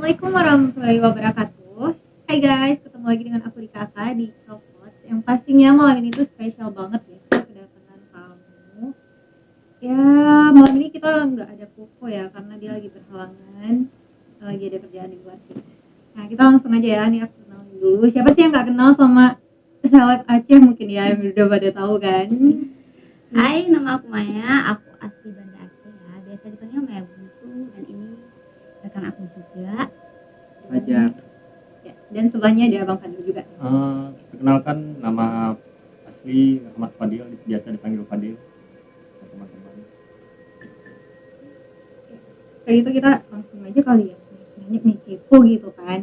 Assalamualaikum warahmatullahi wabarakatuh. Hai guys, ketemu lagi dengan aku di kakak di Copot. Yang pastinya malam ini tuh spesial banget ya kedatangan kamu. Ya malam ini kita nggak ada Koko ya karena dia lagi berhalangan, lagi ada kerjaan di luar sini. Nah kita langsung aja ya, nih aku kenalin dulu. Siapa sih yang nggak kenal sama seleb Aceh mungkin ya yang udah pada tahu kan? Hai, nama aku Maya, aku asli Banda Aceh ya. Biasa dipanggil Maya Buntu dan ini rekan aku juga. Fajar. Ya, dan sebelahnya ada Abang Fadil juga. Perkenalkan, nama asli Ahmad Fadil, biasa dipanggil Fadil teman-teman. Kayak gitu kita langsung aja kali ya, banyak nih kepo gitu kan.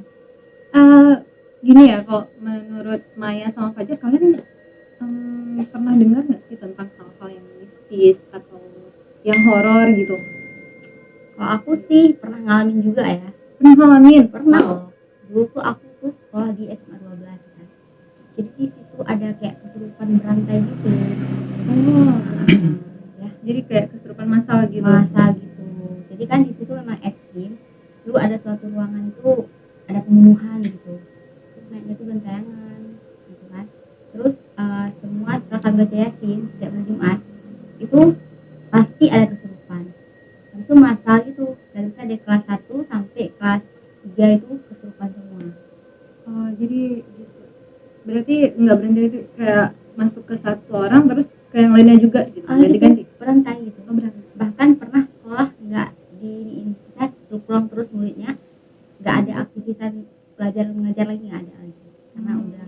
Gini ya, kalau menurut Maya sama Fajar, kalian pernah dengar nggak sih tentang hal-hal yang mistis atau yang horor gitu? Kalau aku sih pernah ngalamin juga ya. Pernah ngalamin? Pernah loh. Dulu tuh aku tuh sekolah di SMA 12 kan. Jadi di situ ada kayak kesurupan berantai gitu. Oh, Ya, jadi kayak kesurupan massal gitu. masa gitu. Jadi kan di situ memang ekstrim. Dulu ada suatu ruangan itu ada pembunuhan gitu. Terus mainnya tuh gentayangan gitu kan. Terus semua setelah kami baca Yasin setiap hari Jumat itu pasti ada kesurupan. Dan itu masal itu dari kita dari kelas 1 sampai kelas 3 itu kesurupan semua. Oh, jadi gitu. Berarti nggak berhenti itu kayak masuk ke satu orang terus ke yang lainnya juga gitu. Ganti-ganti. Berantai gitu. Oh, berarti. Bahkan pernah sekolah nggak di kita pulang terus muridnya, nggak ada aktivitas belajar mengajar lagi, nggak ada lagi karena udah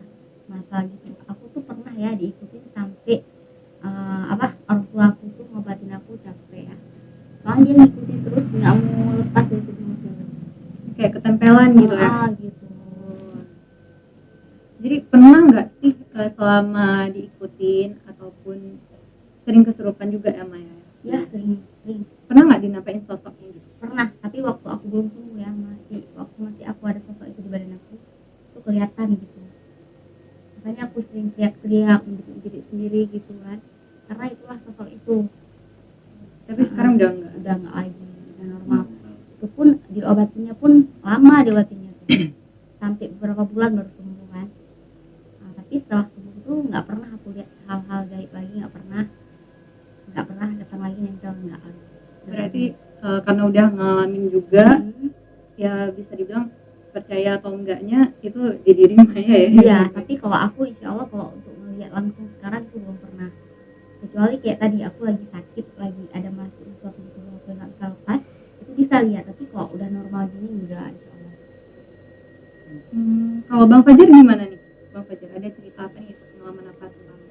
masalah gitu. Aku tuh pernah ya diikutin sampai orang tua aku tuh ngobatin aku capek ya, soalnya dia ngikutin terus nggak mau lepas dari situ Kayak ketempelan gitu ya. Gitu. Jadi pernah nggak sih selama diikutin ataupun sering kesurupan juga ya Maya? Ya sering. Pernah nggak dinampain sosoknya gitu? Pernah, tapi waktu aku belum sembuh ya, waktu aku ada sosok itu di badan aku tuh kelihatan gitu. Makanya aku sering teriak-teriak menjerit diri sendiri gitu kan, karena itulah sosok itu. Tapi sekarang udah nggak lagi, udah normal. Itu pun diobatinya pun lama diobatinya tuh. Sampai beberapa bulan baru sembuh kan. Nah, tapi setelah sembuh tuh nggak pernah aku lihat hal-hal gaib lagi, nggak pernah datang lagi nempel, nggak lagi. Berarti karena udah ngalamin juga, ya bisa dibilang percaya atau enggaknya itu di diri Maya ya. Iya, tapi kalau aku insya Allah kalau untuk melihat langsung sekarang itu belum pernah. Kecuali kayak tadi aku lagi sakit, lagi ada masuk sesuatu di tubuh aku nggak bisa lepas, itu bisa lihat. Tapi kalau udah normal gini enggak, insya Allah. Kalau Bang Fajar gimana nih? Bang Fajar ada cerita apa nih, pengalaman apa tentang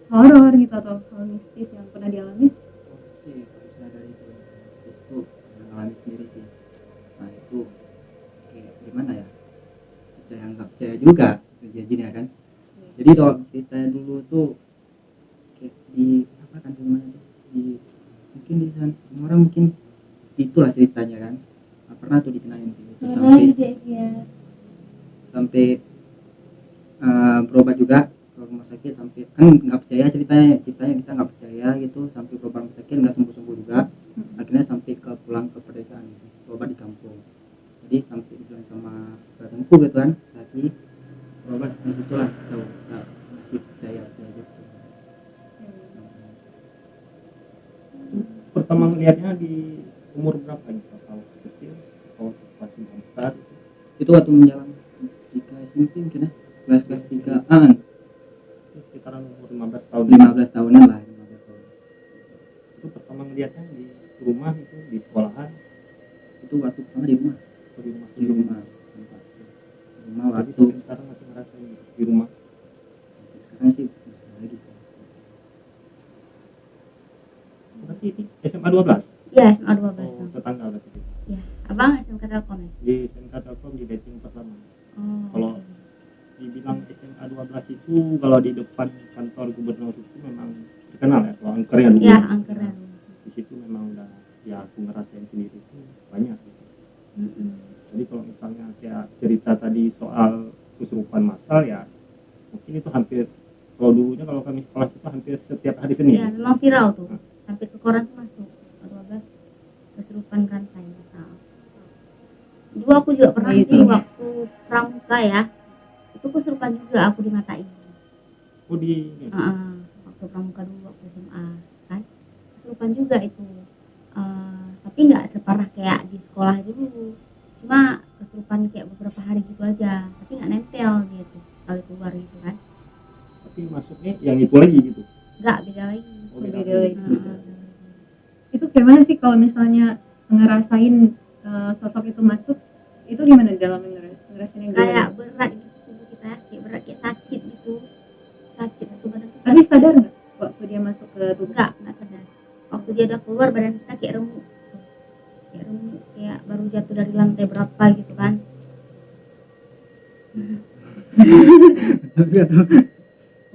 horor gitu atau hal mistis yang pernah dialami? Oke, kalau dari itu mengalami sendiri sih. Nah itu kayak gimana ya? Ada yang nggak percaya juga kejadian ya kan. Jadi kalau kita dulu tuh kayak di apa kan namanya tuh di mungkin di sana orang mungkin itulah ceritanya kan. Nah, pernah tuh dikenalin gitu sampai berobat juga ke rumah sakit, sampai kan nggak percaya ceritanya kita nggak percaya gitu, sampai berobat rumah sakit nggak sembuh juga. Akhirnya sampai ke pulang ke pedesaan gitu, berobat di kampung. Jadi sampai dibilang sama temanku gitu kan, tadi berobat di situ lah tahu nggak masih percaya gitu. Pertama ngelihatnya di umur berapa gitu, atau kecil atau masih besar? Itu waktu menjalan 3 SMP mungkin ya, kelas 3 sekitaran umur 15 tahun, 15 tahunan lah, 15 tahun. Itu pertama ngelihatnya di rumah, itu di sekolahan. Itu waktu pertama di rumah waktu sekarang masih ngerasain di rumah. Sekarang sih lagi. Berarti SMA 12? Iya, SMA 12. Oh, tetangga berarti. Iya, Abang SMK Telkom ya? Di SMK Telkom di dating pertama. Kalau dibilang SMA 12 itu kalau di depan kantor gubernur itu memang terkenal ya, kalau angkernya dulu. Iya, angkernya. Di situ memang udah ya aku ngerasain sendiri itu banyak gitu. Jadi kalau misalnya kayak cerita tadi soal kesurupan massal ya mungkin itu hampir, kalau dulunya kalau kami sekolah itu hampir setiap hari Senin. Iya, memang viral tuh. Sampai ke koran tuh masuk. 12 kesurupan rantai massal. Dulu aku juga pernah Gitu. sih waktu pramuka ya, itu kesurupan juga aku dimatain. Oh di Waktu pramuka dulu waktu SMA kan kesurupan juga itu. Tapi nggak separah kayak di sekolah dulu, cuma kesurupan kayak beberapa hari gitu aja, tapi nggak nempel dia tuh kali keluar gitu kan. tapi masuknya yang itu lagi gitu. Nggak, beda lagi. Oh, Beda lagi. Heeh. Itu gimana sih kalau misalnya ngerasain sosok itu masuk, itu gimana di dalam ngerasainnya Kayak gimana? berat gitu tubuh kita, kayak berat, kayak sakit gitu, sakit tuh badan kita. Tapi sadar nggak waktu dia masuk ke tubuh? Nggak sadar. Waktu dia udah keluar badan kita kayak remuk tuh. Kayak remuk, kayak baru jatuh dari lantai berapa gitu kan.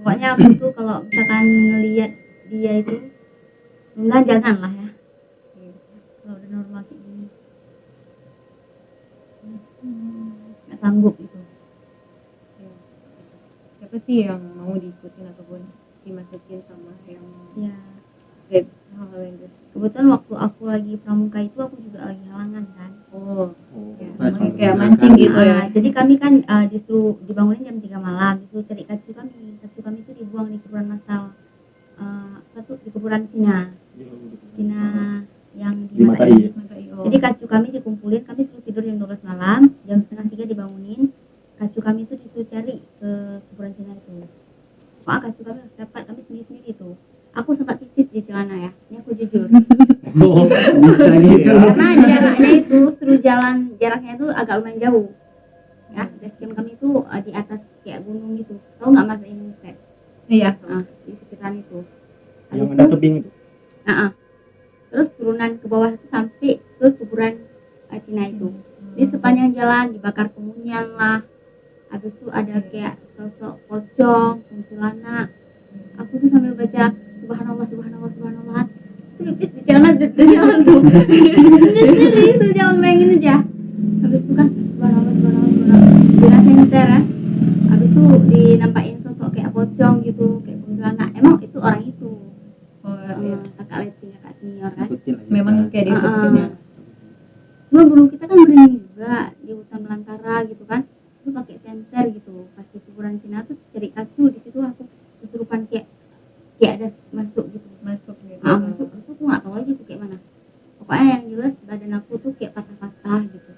Pokoknya aku tuh kalau misalkan ngelihat dia itu enggak, jangan lah ya kalau udah normal kayak gini, nggak sanggup gitu. Siapa sih yang mau diikutin ataupun dimasukin sama yang Ya hal-hal yang gitu? kebetulan waktu aku lagi pramuka itu aku juga lagi halangan kan. Oh, Ya, Pas namanya waktu kayak silakan. mancing gitu ya. Jadi kami kan disuruh dibangunin jam 3 malam, disuruh cari kacu kami itu dibuang di kuburan massal, di kuburan Cina yang di Matai ya? Matai, oh. Jadi kacu kami dikumpulin, kami suruh tidur jam 12 malam, jam setengah 3 dibangunin, kacu kami itu disuruh cari ke kuburan Cina itu. Kok kacu kami harus dapat, kami sendiri-sendiri itu. Aku sempat pipis di celana ya, ini aku jujur. Oh, Bisa gitu. Karena jaraknya itu suruh jalan, jaraknya itu agak lumayan jauh. Ya, base camp kami itu di atas kayak gunung gitu. Tahu nggak Mas ini set? Iya. Di sekitaran itu. yang Habis ada itu, tebing itu. terus turunan ke bawah itu sampai ke kuburan Cina itu. Di sepanjang jalan dibakar kemunyan lah. Habis itu ada kayak sosok pocong, kuntilanak. Aku tuh sambil baca subhanallah subhanallah subhanallah. Itu pipis di celana di jalan tuh. Sendiri, jangan bayangin aja. Habis itu kan subhanallah subhanallah subhanallah. Dirasain senter ya. Habis itu dinampakin sosok kayak pocong gitu, kayak kuntilanak. Emang itu orang itu. Oh, iya. Kakak Leti, kakak senior kan. Ikutin lagi. Memang kayak diikutin ya. Cuma burung kita kan berani juga di hutan belantara gitu kan, itu pakai senter gitu. Pas di kuburan Cina tuh cari kacu, di situ aku kesurupan kayak ada masuk gitu. Masuk gitu. Masuk tuh nggak tahu aja tuh kayak mana. Pokoknya yang jelas badan aku tuh kayak patah-patah gitu.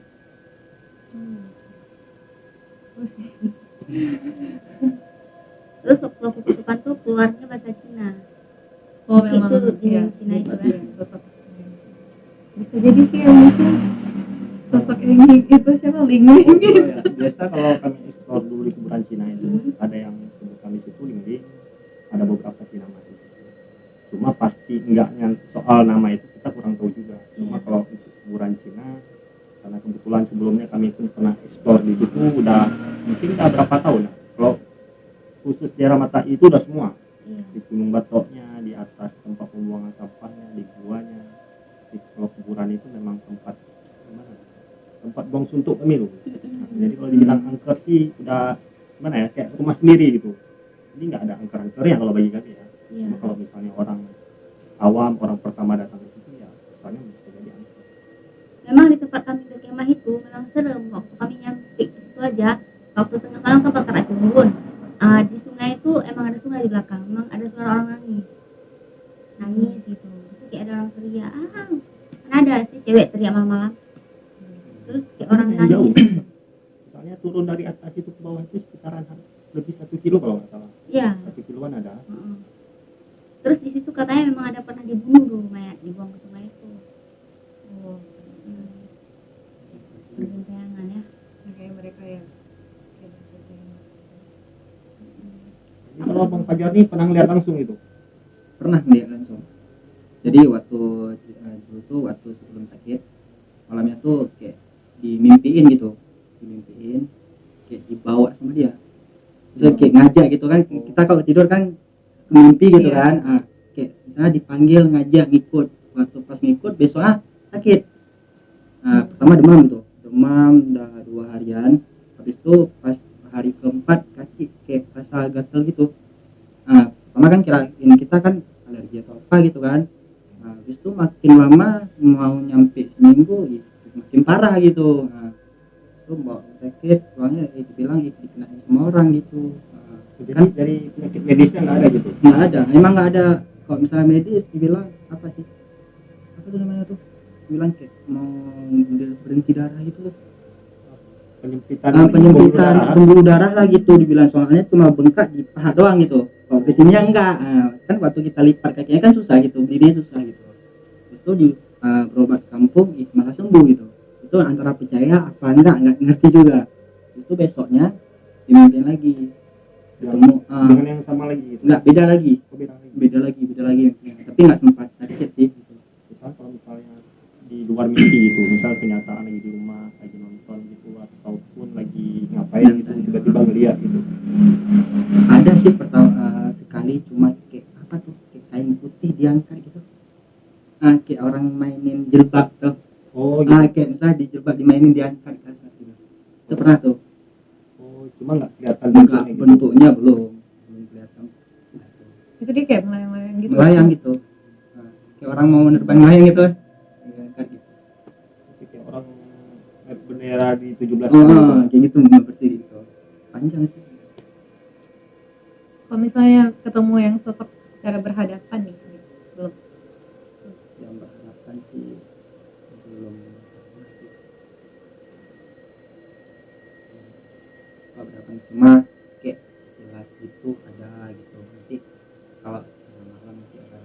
Terus waktu aku kesurupan tuh keluarnya bahasa Cina. Oh, memang Itu di iya. Cina itu kan. Iya, sosok. Bisa jadi sih yang mungkin sosok yang itu siapa Ling-Ling Oh, gitu. ya. Biasa kalau kami explore dulu di kuburan Cina itu ada yang sebut kami situ Ling-Ling, ada beberapa sih nama itu. Cuma pasti enggaknya soal nama itu kita kurang tahu juga. Cuma kalau untuk kuburan Cina, karena kebetulan sebelumnya kami pun pernah explore di situ udah mungkin udah berapa tahun ya. Kalau khusus daerah Matai itu udah semua, Iya. di Gunung Batoknya, di atas tempat pembuangan sampahnya, di guanya, di kalau kuburan itu memang tempat gimana? Tempat buang suntuk kami loh. Nah, jadi kalau dibilang angker sih udah gimana ya, kayak rumah sendiri gitu. Jadi nggak ada angker-angkernya kalau bagi kami ya. Iya. Cuma kalau misalnya orang awam, orang pertama datang ke situ ya misalnya bisa jadi angker. Memang di tempat kami berkemah itu memang serem. Waktu kami nyampe itu aja, waktu tengah malam kan bakar api unggun. Di sungai itu emang ada sungai di belakang, memang ada suara orang nangis gitu. Terus kayak ada orang teriak, kan ada sih cewek teriak malam-malam. Terus kayak orang Yang jauh. nangis. Misalnya turun dari atas itu ke bawah itu sekitaran lebih 1 kilo kalau nggak salah. Iya. 1 kiloan ada. Terus di situ katanya memang ada pernah dibunuh dulu mayat, dibuang ke sungai itu. Oh, Bergentayangan ya. kayak mereka ya. Jadi kalau Bang Fajar nih pernah lihat langsung itu. Pernah ngeliat langsung. Jadi waktu dulu tuh waktu sebelum sakit malamnya tuh kayak dimimpiin gitu, kayak dibawa sama dia. Terus kayak ngajak gitu kan, kita kalau tidur kan mimpi gitu Iya. kan, kayak misalnya dipanggil ngajak ngikut. Waktu pas ngikut besoknya sakit. Pertama demam udah 2 harian. Habis itu pas hari keempat kaki kayak rasa gatel gitu. Pertama kan kirain kita kan alergi atau apa gitu kan. Habis itu makin lama mau nyampe seminggu makin parah gitu. itu bawa sakit soalnya dibilang dikenain semua orang gitu. Jadi dari penyakit medisnya nggak ada gitu. Nggak ada, emang nggak ada. Kalau misalnya medis dibilang apa sih, apa tuh namanya tuh, bilang kayak mau berhenti darah gitu loh. Penyempitan Penyempitan pembuluh darah lah gitu dibilang, soalnya cuma bengkak di paha doang gitu, kalau kesininya enggak. Kan waktu kita lipat kakinya kan susah gitu, berdirinya susah gitu. Terus tuh di berobat kampung malah sembuh gitu. Itu antara percaya apa enggak ngerti juga. Itu besoknya dimimpiin lagi ketemu dengan yang sama lagi gitu. enggak, beda lagi, Oh, beda lagi. beda lagi tapi nggak sempat sakit sih gitu. Misal kalau misalnya di luar mimpi gitu, misal kenyataan lagi di rumah lagi nonton gitu ataupun lagi ngapain gitu tiba-tiba ngeliat gitu. Ada sih pertama sekali, cuma kayak apa tuh, kayak kain putih diangkat gitu, kayak orang mainin jilbab tuh. Oh gitu. Kayak misalnya di jilbab dimainin diangkat ke atas gitu. Itu pernah tuh. Oh, cuma nggak kelihatan Enggak, bentuknya gitu. bentuknya belum kelihatan. Itu dia kayak melayang-layang gitu. Melayang gitu. Kayak orang mau nerbang melayang gitu. Diangkat gitu. Jadi kayak orang naik bendera di 17 Kayak gitu seperti itu. Panjang sih. Kalau misalnya ketemu yang sosok secara berhadapan nih, belum. Yang berharapan sih belum. Kalau berharapan cuma kayak jelas gitu ada gitu. Nanti kalau malam nanti ada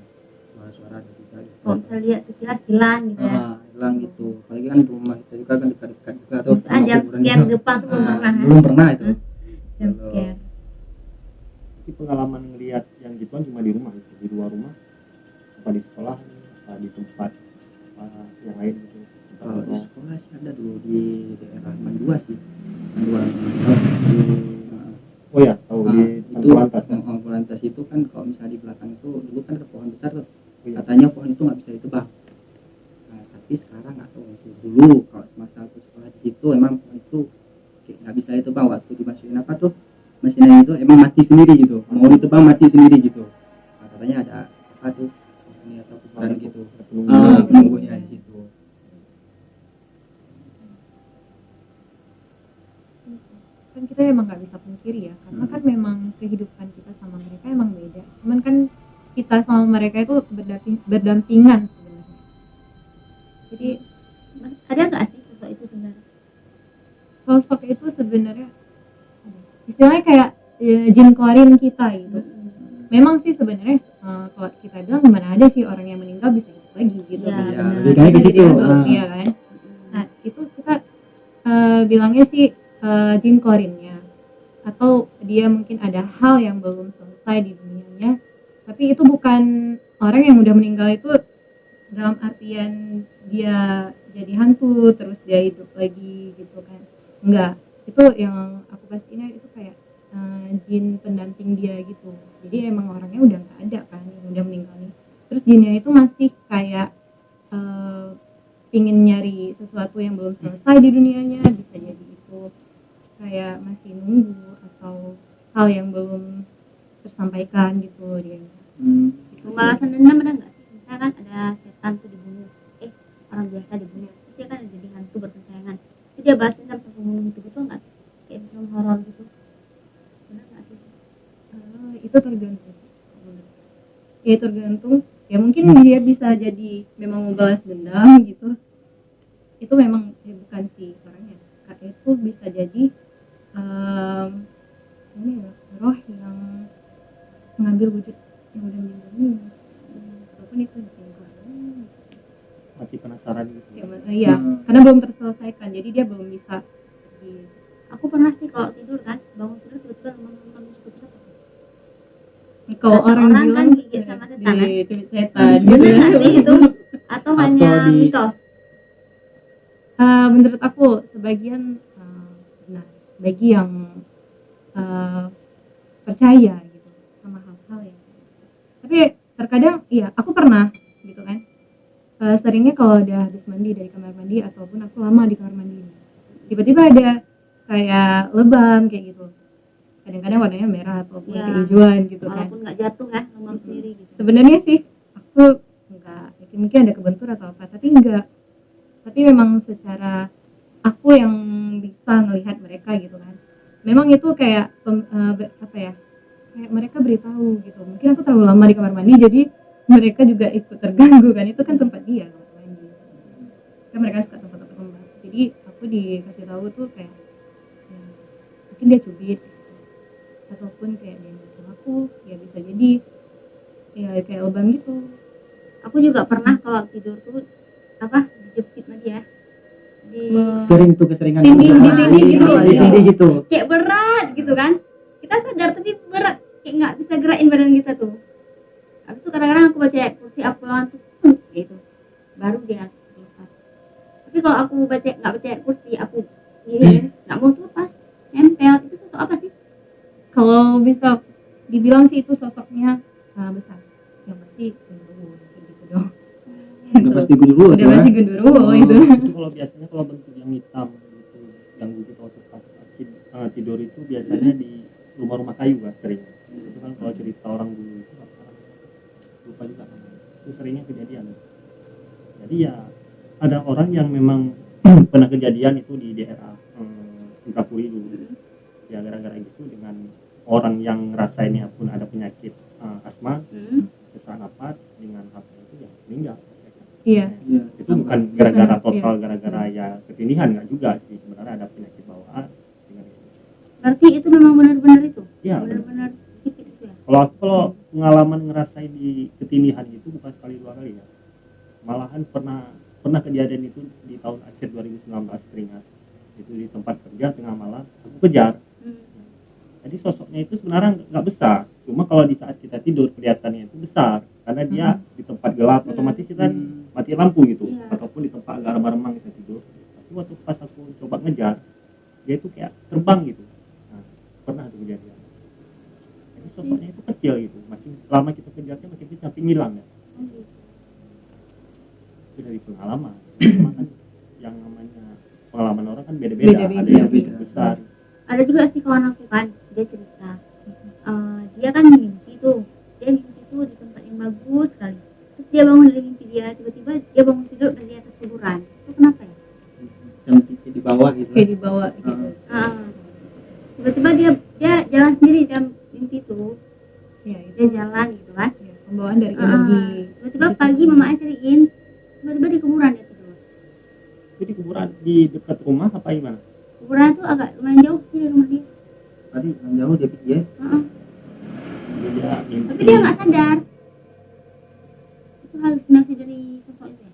suara-suara dari gitu. Kalau bisa lihat sekilas hilang gitu ya. Hilang gitu. Apalagi kan rumah kita juga kan dekat-dekat juga tuh. Misalnya jam sekian depan tuh belum pernah kan? Belum pernah itu. Jam sekian. Tapi pengalaman ngelihat yang gituan cuma di rumah gitu, di luar rumah, apa di sekolah, apa di tempat yang lain gitu. Kalau di sekolah sih ada dulu di daerah Mandua sih. Mandua. Oh ya, tahu di Itu Polantas kan? Polantas itu kan kalau misalnya di belakang itu dulu kan ada pohon besar tuh. Oh, iya. Katanya pohon itu nggak bisa ditebang. Tapi sekarang nggak tahu sih. Dulu kalau semasa aku sekolah di situ emang pohon itu kayak nggak bisa ditebang, waktu dimasukin apa tuh mesinnya itu emang mati sendiri gitu, mau ditebang mati sendiri gitu. Katanya ada apa tuh ini atau bukan gitu, penunggunya di situ. Kan kita emang nggak bisa pungkiri ya, karena kan memang kehidupan kita sama mereka emang beda. Cuman kan kita sama mereka itu berdampingan sebenarnya. Jadi Ada nggak sih sosok itu sebenarnya? sosok itu sebenarnya istilahnya kayak jin korin kita gitu. Memang sih sebenarnya kalau kita bilang gimana ada sih orang yang meninggal bisa hidup lagi gitu. Iya, kan. benar. Lebih kayak ke situ. Iya kan. Nah itu kita bilangnya sih jin korinnya, atau dia mungkin ada hal yang belum selesai di dunianya, tapi itu bukan orang yang udah meninggal itu dalam artian dia jadi hantu terus dia hidup lagi gitu kan, enggak. Itu yang aku pastinya itu kayak jin pendamping dia gitu. Jadi emang orangnya udah nggak ada kan yang udah meninggal nih, terus jinnya itu masih kayak pingin nyari sesuatu yang belum selesai di dunianya, bisa jadi itu kayak masih nunggu atau hal yang belum tersampaikan gitu dia. Pembalasan dendam ada nggak sih? Misalnya kan ada setan tuh dibunuh, orang biasa dibunuh, terus dia kan jadi hantu berkentayangan, terus dia balas dendam ke pembunuh itu, betul nggak sih? Kayak film horor gitu, benar nggak sih? Itu tergantung. Ya tergantung. Ya mungkin dia bisa jadi memang mau balas dendam gitu. Itu memang bukan si orangnya. Itu bisa jadi ini ya, roh yang mengambil wujud yang udah meninggal ini. Walaupun itu Masih penasaran gitu. iya, karena belum terselesaikan. Jadi dia belum bisa pergi. Aku pernah sih kalau tidur kan, bangun tidur tiba-tiba ngomong seperti apa? Kalau Kata orang orang bilang kan gigit sama setan, kan? digigit setan gitu Bener ya. nggak sih itu? Atau hanya mitos? Menurut aku sebagian benar, bagi yang percaya gitu sama hal-hal yang, tapi terkadang iya aku pernah gitu kan, seringnya kalau udah habis mandi dari kamar mandi ataupun aku lama di kamar mandi, tiba-tiba ada kayak lebam kayak gitu, kadang-kadang warnanya merah ataupun Ya, kehijauan gitu kan. walaupun nggak jatuh kan, ngomong sendiri gitu. Sebenarnya sih aku enggak, mungkin ada kebentur atau apa, tapi enggak. Tapi memang secara aku yang bisa ngelihat mereka gitu kan. Memang itu kayak apa ya, kayak mereka beritahu gitu, mungkin aku terlalu lama di kamar mandi jadi mereka juga ikut terganggu kan, itu kan tempat dia kamar mandi kan, mereka suka tempat-tempat lembab, jadi aku dikasih tahu tuh kayak ya, mungkin dia cubit ataupun kayak dia nyentuh aku, ya bisa jadi ya kayak lebam gitu. Aku juga pernah kalau tidur tuh apa dijepit sama dia di Sering tuh keseringan Tindih, juga. tindih gitu. Tindih gitu. kayak berat gitu kan, kita sadar tapi berat kayak nggak bisa gerakin badan kita tuh. Habis itu kadang-kadang aku baca ayat kursi aku lawan tuh gitu baru dia lepas. Tapi kalau aku nggak baca ayat kursi aku nggak mau tuh lepas, nempel. Itu sosok apa sih? Kalau bisa dibilang sih itu sosoknya besar, yang pasti genderuwo gitu dong. Udah pasti gundurwo Udah tuh, pasti ya. genderuwo itu. Itu kalau biasanya kalau bentuk yang hitam gitu ganggu kita waktu pas tidur itu biasanya di rumah-rumah kayu kan sering. Itu kan kalau cerita orang dulu itu lupa juga namanya. Itu seringnya kejadian. Jadi ya ada orang yang memang pernah kejadian itu di daerah Singapura dulu. Ya gara-gara gitu dengan orang yang ngerasainnya pun ada penyakit asma, sesak napas dengan apa itu ya meninggal. Iya. Iya. Itu bukan gara-gara Iya. total gara-gara ya ketindihan, nggak juga sih, sebenarnya ada penyakit bawaan dengan itu. Berarti itu memang benar-benar itu Ya benar-benar tipis itu ya. kalau pengalaman ngerasain di ketindihan itu bukan sekali dua kali ya, malahan pernah kejadian itu di tahun akhir 2019 teringat itu di tempat kerja tengah malam aku kejar. Jadi sosoknya itu sebenarnya nggak besar, cuma kalau di saat kita tidur kelihatannya itu besar karena dia di tempat gelap otomatis kita mati lampu gitu, Iya. ataupun di tempat agak remang kita tidur. Tapi waktu pas aku coba ngejar dia itu kayak terbang gitu. Nah, pernah tuh kejadian. Jadi sosoknya itu kecil gitu, makin lama kita kejarnya makin kecil sampai hilang ya. Itu dari pengalaman. Cuma kan yang namanya pengalaman orang kan beda-beda, Beda-beda, ada yang beda. besar. Ada juga sih kawan aku kan, dia cerita dia kan mimpi tuh, dia mimpi tuh di tempat yang bagus sekali. Terus dia bangun dari mimpi dia, tiba-tiba dia bangun tidur dari atas kuburan. Itu kenapa ya? Yang di bawah gitu. Kayak dibawa gitu. Tiba-tiba dia jalan sendiri dalam mimpi tuh, Ya itu dia jalan gitu kan. ya, pembawaan dari energi. Tiba-tiba pagi mama cariin, tiba-tiba di kuburan dia tidur. Itu di kuburan di dekat rumah apa gimana? Kuburan tuh agak lumayan jauh sih dari rumah dia. Tadi yang jauh dia pikir Jadi dia mimpi. Tapi dia nggak sadar. Itu halusinasi dari sosok itu ya.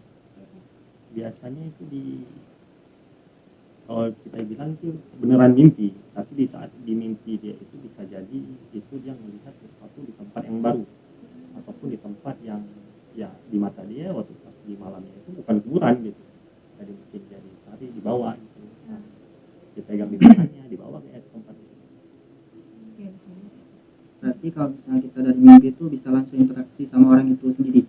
Biasanya itu kalau kita bilang itu beneran mimpi, tapi di saat di mimpi dia itu bisa jadi itu dia melihat sesuatu di tempat yang baru ataupun di tempat yang ya di mata dia waktu pas di malamnya itu bukan kuburan gitu. Jadi mungkin jadi tadi dibawa gitu. Dipegang di tangannya, dibawa ke tempat itu. berarti kalau misalnya kita dari mimpi itu bisa langsung interaksi sama orang itu sendiri.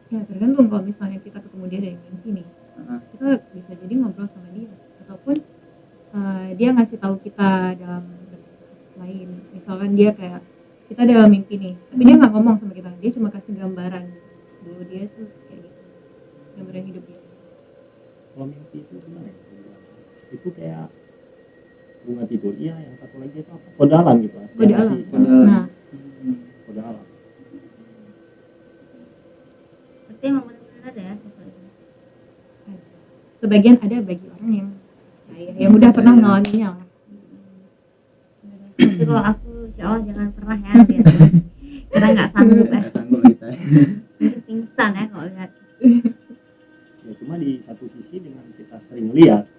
Ya tergantung, kalau misalnya kita ketemu dia dari mimpi nih, Heeh. kita bisa jadi ngobrol sama dia, ataupun dia ngasih tahu kita dalam bentuk lain. Misalkan dia kayak kita dalam mimpi nih, tapi dia nggak ngomong sama kita, dia cuma kasih gambaran bahwa dia tuh kayak gitu, gambaran hidup dia. Kalau mimpi itu gimana ya? Itu kayak bunga tidur, iya, yang satu lagi itu apa? Kode alam gitu. Kode alam. Kode alam. Nah, Kode alam. Berarti emang benar-benar ada ya sosok itu. sebagian ada bagi orang yang yang udah pernah mengalaminya lah. Tapi kalau aku insya Allah jangan pernah ya biar karena nggak sanggup ya. Nggak sanggup kita. Nanti pingsan ya kalau lihat. Ya cuma di satu sisi dengan kita sering lihat,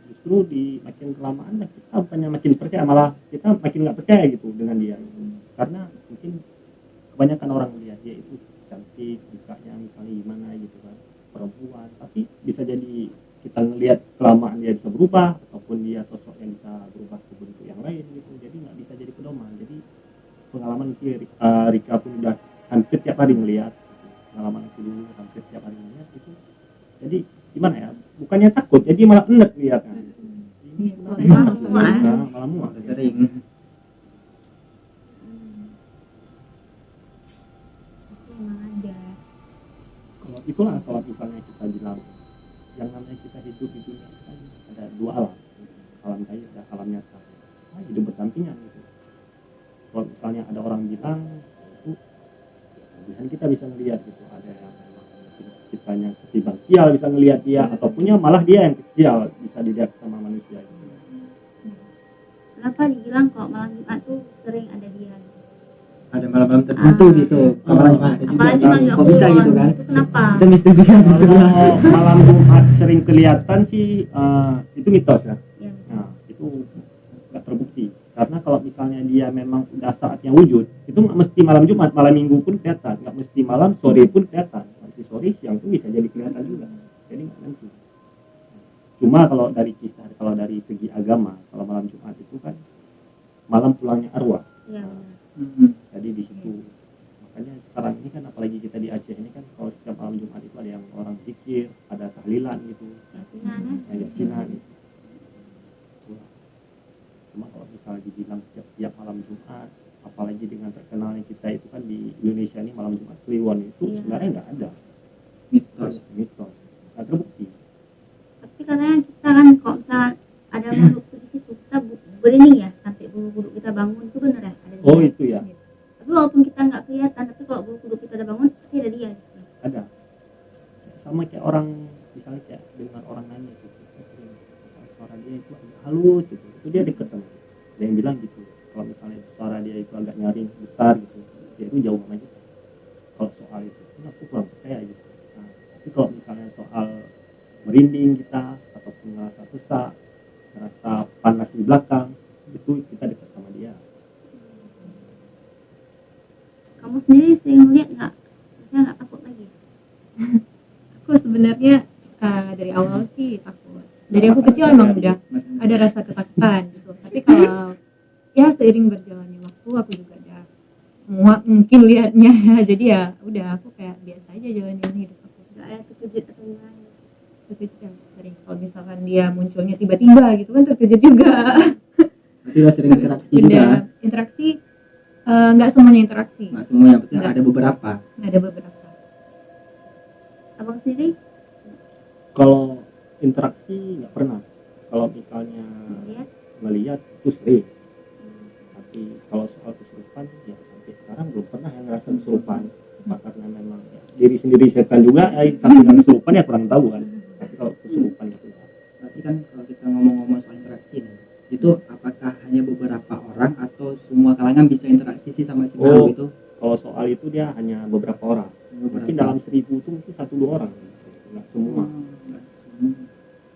justru di makin kelamaan kita bukannya makin percaya, malah kita makin nggak percaya gitu dengan dia. Karena mungkin kebanyakan orang melihat dia itu cantik, mukanya misalnya gimana gitu kan, perempuan, tapi bisa jadi kita ngelihat kelamaan dia bisa berubah, ataupun dia sosok yang bisa berubah ke bentuk yang lain gitu, jadi nggak bisa jadi pedoman. Jadi pengalaman Rika pun udah hampir tiap hari ngelihat gitu. Pengalaman aku dulu hampir tiap hari ngelihat itu, jadi gimana ya, bukannya takut jadi malah enek lihatnya. Ini sebenarnya Malah muak. malah muak. Udah sering. Tapi emang ada. Kalau itulah kalau misalnya kita bilang yang namanya kita berdampingan gitu. Kalau misalnya ada orang bilang itu kelebihan kita bisa melihat gitu, ada yang memang mungkin kitanya ketimbang sial bisa ngelihat dia, ataupun malah dia yang kecil bisa dilihat sama manusia gitu. Kenapa dibilang kalau malam Jumat tuh sering ada dia? Ada malam-malam tertentu gitu. Kalau malam Jumat ada juga. Apalagi kan. malam Kok bisa gitu kan? Itu kenapa? Kita misteri kan gitu. Kalau malam Jumat sering kelihatan sih itu mitos ya. Ya. Nah, itu nggak terbukti. Karena kalau misalnya dia memang udah saatnya wujud, itu nggak mesti malam Jumat, malam Minggu pun kelihatan, nggak mesti malam, sore pun kelihatan, mesti sore, siang pun bisa jadi kelihatan juga. Jadi nggak nentu. Cuma kalau dari kisah, kalau dari segi agama, kalau malam Jumat itu kan malam pulangnya arwah. Iya. Jadi di situ makanya sekarang ini kan apalagi kita di Aceh ini kan kalau setiap malam Jumat itu ada yang orang zikir, ada tahlilan gitu, Yasinan ya. yasinan gitu. Cuma kalau misalnya dibilang setiap malam Jumat, apalagi dengan terkenalnya kita itu kan di Indonesia ini malam Jumat Kliwon itu Iya. sebenarnya nggak ada, Mitos. mitos, nggak terbukti. Tapi katanya kita kan kalau misalnya ada makhluk di situ kita berani ya sampai bulu kuduk kita bangun itu benar ya? Ada dia. Oh itu ya, Tapi walaupun kita nggak kelihatan, tapi kalau bulu kuduk kita udah bangun pasti ada dia. ada. Sama kayak orang misalnya kayak dengar orang nanya gitu, suara dia itu agak halus gitu, itu dia deket sama kita. Ada yang bilang gitu, kalau misalnya suara dia itu agak nyaring besar gitu, dia itu jauh sama kita. Kalau soal itu, aku kurang percaya gitu. Nah, tapi kalau misalnya soal merinding kita ataupun ngerasa sesak, ngerasa panas di belakang, itu kita dekat sama dia. Kamu sendiri sering lihat nggak? Saya nggak takut lagi. Aku sebenarnya dari awal sih takut. Dari aku kecil emang udah ada rasa ketakutan gitu. Tapi kalau ya seiring berjalannya waktu aku juga udah semua mungkin lihatnya. Jadi ya udah aku kayak biasa aja jalanin hidup aku. Nggak ada terkejut atau gimana? Terkejut ya sering. Kalau misalkan dia munculnya tiba-tiba gitu kan terkejut juga. Berarti udah sering interaksi juga. Udah interaksi nggak semuanya interaksi. Nggak semua, yang penting Nggak. ada beberapa. Ada beberapa. Abang sendiri Kalau interaksi nggak pernah. Kalau misalnya lihat? ngelihat itu sering. Tapi kalau soal kesurupan ya sampai sekarang belum pernah yang ngerasa kesurupan. Apa karena memang ya, diri sendiri setan juga ya, tapi nggak kesurupan ya kurang tahu kan. Tapi kalau kesurupan itu ya. Berarti kan kalau kita ngomong-ngomong soal interaksi nih, itu apakah hanya beberapa orang atau semua kalangan bisa interaksi sih sama si makhluk itu? Kalau soal itu dia hanya beberapa orang. Mungkin dalam 1000 itu mungkin 1-2 orang. Nggak semua.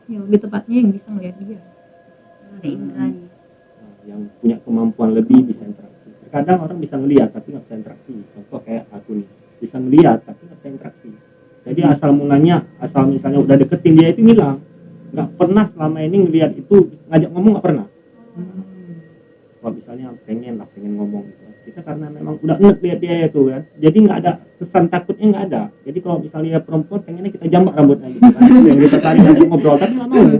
Ya lebih tepatnya yang bisa ngeliat dia. Ada indranya. Nah, yang punya kemampuan lebih bisa interaksi. Terkadang orang bisa ngelihat tapi nggak bisa interaksi. Contoh kayak aku nih, bisa ngelihat tapi nggak bisa interaksi. Jadi asal mulanya, asal misalnya udah deketin dia itu hilang. Nggak pernah selama ini ngelihat itu, ngajak ngomong nggak pernah. Kalau misalnya pengen ngomong gitu. Kita karena memang udah enek lihat dia itu kan, jadi nggak ada kesan takutnya, nggak ada. Jadi kalau misalnya perempuan pengennya kita jambak rambutnya gitu kan, yang kita tarik ada ngobrol tapi nggak mau. Nah,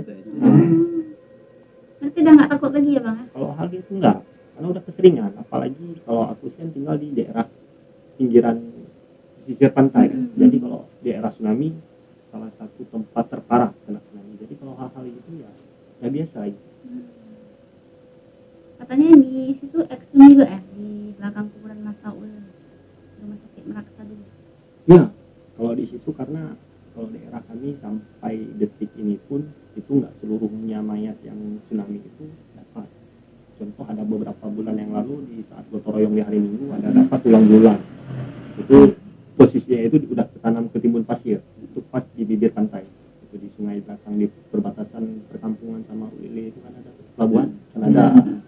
Berarti udah nggak takut lagi ya bang? kalau hal itu enggak, karena udah keseringan. Apalagi kalau aku kan tinggal di daerah pinggiran pesisir pantai kan. Jadi kalau daerah tsunami salah satu tempat terparah kena tsunami. Jadi kalau hal-hal itu ya biasa gitu. Katanya di situ ekstrim juga ya, di belakang kuburan Mas Saul, rumah sakit Meraksa dulu. Ya, kalau di situ karena kalau daerah kami sampai detik ini pun itu nggak seluruhnya mayat yang tsunami itu dapat. Contoh ada beberapa bulan yang lalu di saat gotong royong di hari Minggu ada dapat tulang belulang. Itu posisinya itu udah ketanam ketimbun pasir. Itu pas di bibir pantai. Itu di sungai belakang di perbatasan perkampungan sama Ulile itu kan ada pelabuhan, kan ada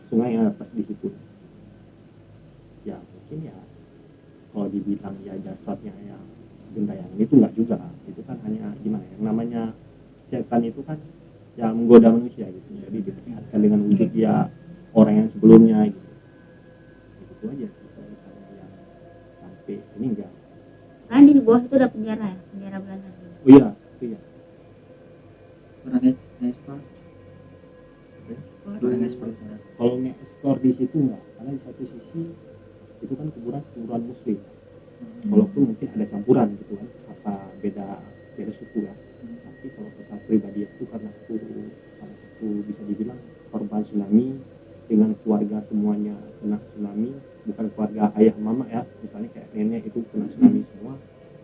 sungai yang pas di situ. Ya mungkin ya kalau dibilang ya jasadnya yang gentayangan itu enggak juga, itu kan hanya gimana yang namanya setan itu kan yang menggoda manusia gitu, jadi diperlihatkan dengan wujud dia orang yang sebelumnya gitu. Itu aja sih kalau misalnya yang sampai ini enggak. Kan di bawah itu ada penjara ya, penjara Belanda. Oh iya, itu ya. Pernah nge-explore? Pernah nge-explore? Kalau nge-explore di situ enggak, karena di satu sisi itu kan kuburan muslim. Walaupun mungkin ada campuran gitu kan, apa beda suku ya. Tapi kalau pesan pribadi itu karena aku salah satu bisa dibilang korban tsunami, dengan keluarga semuanya kena tsunami, bukan keluarga ayah mama ya, misalnya kayak nenek itu kena tsunami semua.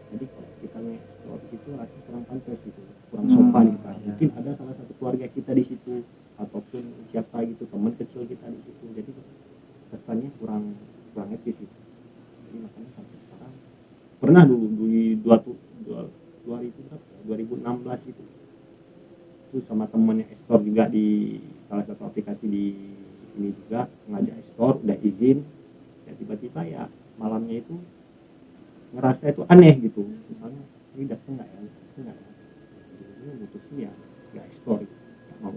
Jadi kalau kita nge-explore itu rasanya kurang pantas gitu, kurang sopan kita. Mungkin ada salah satu keluarga kita di situ ataupun siapa gitu, teman kecil kita di situ. Jadi kesannya kurang etis gitu. Jadi makanya sampai sekarang pernah dulu di 2016 itu sama temen yang ekspor juga di salah satu aplikasi di ini juga ngajak ekspor, udah izin ya, tiba-tiba ya malamnya itu ngerasa itu aneh gitu, misalnya ini datang nggak ya, ini mutusin ya nggak ekspor gitu, nggak mau.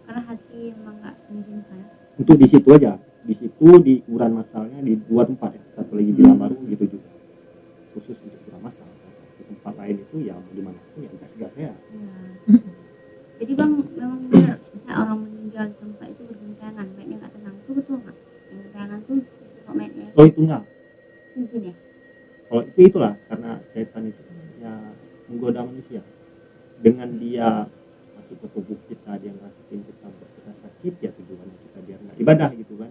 Karena hati emang nggak mengizinkan. Untuk di situ aja, di situ di kuburan masalnya di 2 tempat ya, satu lagi di Lambaru gitu juga, khusus untuk kuburan masal. Di tempat lain itu ya di mana pun ya gas-gas ya. Jadi bang, memang benar misalnya orang meninggal di tempat itu bergentangan, mayatnya nggak tenang, itu betul nggak? Yang gentangan tuh kok mayatnya Oh itu enggak, mungkin ya? kalau itulah karena setan itu kan ya menggoda manusia dengan dia masuk ke tubuh kita, dia ngasihin kita kita sakit ya, tujuannya kita biar nggak ibadah gitu kan,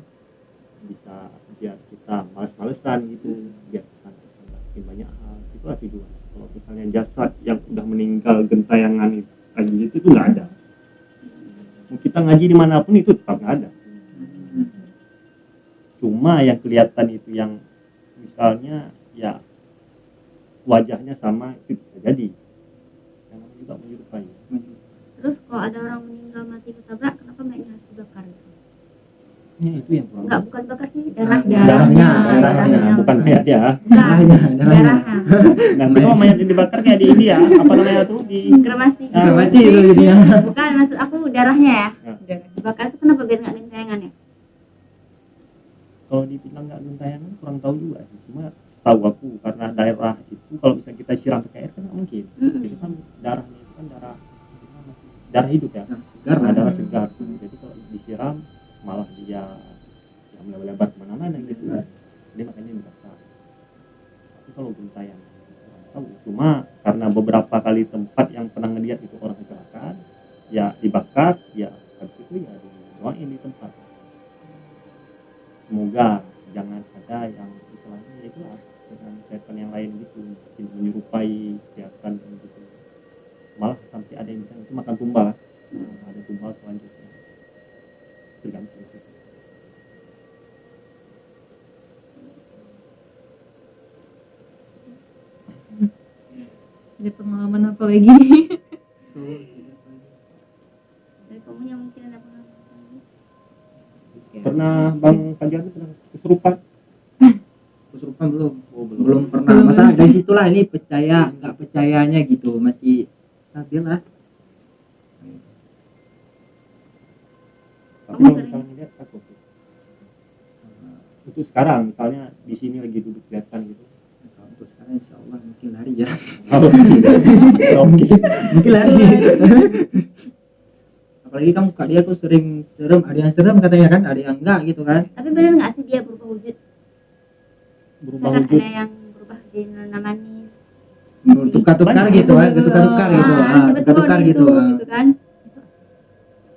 bisa biar kita males-malesan gitu, biar kita nggak banyak hal, itulah tujuan. Kalau misalnya jasad yang udah meninggal gentayangan itu lagi itu tuh nggak ada, mau kita ngaji dimanapun itu tetap nggak ada. Cuma yang kelihatan itu yang misalnya ya wajahnya sama, itu bisa jadi yang namanya juga menyerupai. Terus kalau ada orang meninggal mati ketabrak, kenapa mayatnya harus dibakar gitu? Ya, itu yang kurang. Enggak, bukan bakar sih, darahnya. Darahnya, bukan mayat ya. Darahnya. Darahnya. Dan memang mayat yang dibakar kayak di India, apa namanya tuh di Kremasi. Kremasi itu jadinya. Bukan, maksud aku darahnya ya. Ya. Dibakar itu kenapa biar nggak gentayangan ya? Kalau dibilang nggak gentayangan kurang tahu juga sih. Cuma tahu aku karena daerah itu kalau bisa kita siram pakai air kan nggak mungkin. Itu kan darahnya itu kan darah hidup ya, karena darah segar. Jadi kalau disiram malah dia yang melebar kemana-mana gitu. Jadi makanya dibakar. Tapi kalau gentayangan kurang tahu. Cuma karena beberapa kali tempat yang pernah ngeliat itu orang kecelakaan, ya dibakar, ya habis itu ya didoain di tempat. Semoga jangan ada yang istilahnya itu dengan setan yang lain gitu, mungkin menyerupai kelihatan gitu. Malah sampai ada yang bilang itu makan tumbal, ada tumbal selanjutnya. Tergantung sih. Ada pengalaman apa lagi? Dari kamunya mungkin ada pengalaman. Pernah Bang Fajar pernah kesurupan? Kesurupan belum. Oh, Belum pernah. Masa dari situlah ini percaya nggak percayanya gitu, masih stabil lah. Tapi kalau misalnya lihat takut. Itu sekarang misalnya di sini lagi duduk kelihatan gitu. Untuk sekarang insya Allah mungkin lari ya. Mungkin lari. Apalagi kan muka dia tuh sering serem, ada yang serem katanya kan, ada yang enggak gitu kan. Tapi benar nggak sih dia berubah wujud? Berubah Misalkan wujud. ada yang berubah jadi nona manis. Tukar-tukar gitu kan, tukar-tukar gitu. Tukar-tukar gitu. Gitu kan?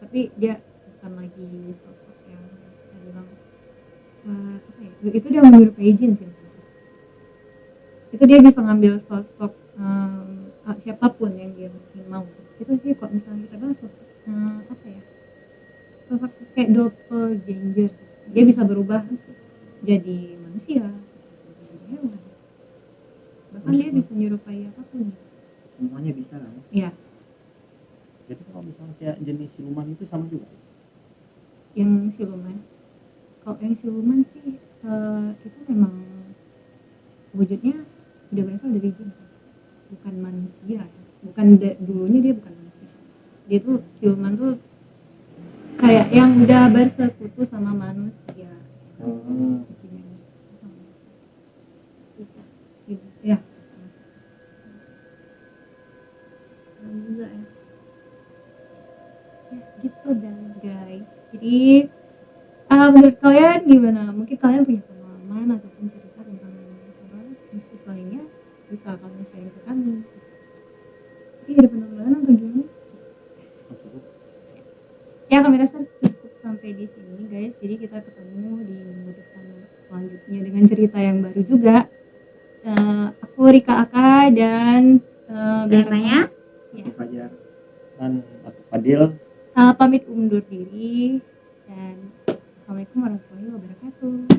Tapi dia bukan lagi sosok yang tadi bang apa ya, itu dia menyerupai jin sih. Itu dia bisa ngambil sosok siapapun yang dia mungkin mau. Itu sih kok misalnya kita bilang sosok apa ya, sosok kayak doppelganger, dia bisa berubah jadi manusia, jadi hewan, bahkan dia bisa menyerupai apapun. Semuanya bisa kan. Ya, Jadi kalau misalnya kayak jenis siluman itu sama juga. yang siluman, kalau yang siluman sih itu memang wujudnya udah berasal dari jin, bukan manusia, bukan dulunya dia bukan manusia, dia tuh siluman tuh kayak yang udah bersekutu sama manusia. Ya, Juga ya. ya gitu dan guys. Jadi menurut kalian gimana? Mungkin kalian punya pengalaman ataupun cerita tentang apa mistis lainnya, bisa kalian share ke kami. Jadi ada penambahan atau gimana? Ya kami rasa cukup sampai sampai di sini guys. Jadi kita ketemu di minggu depan selanjutnya dengan cerita yang baru juga. Aku Rika Aka dan Saya Maya. Aku Fajar. Dan aku Fadil. pamit undur diri dan assalamualaikum warahmatullahi wabarakatuh.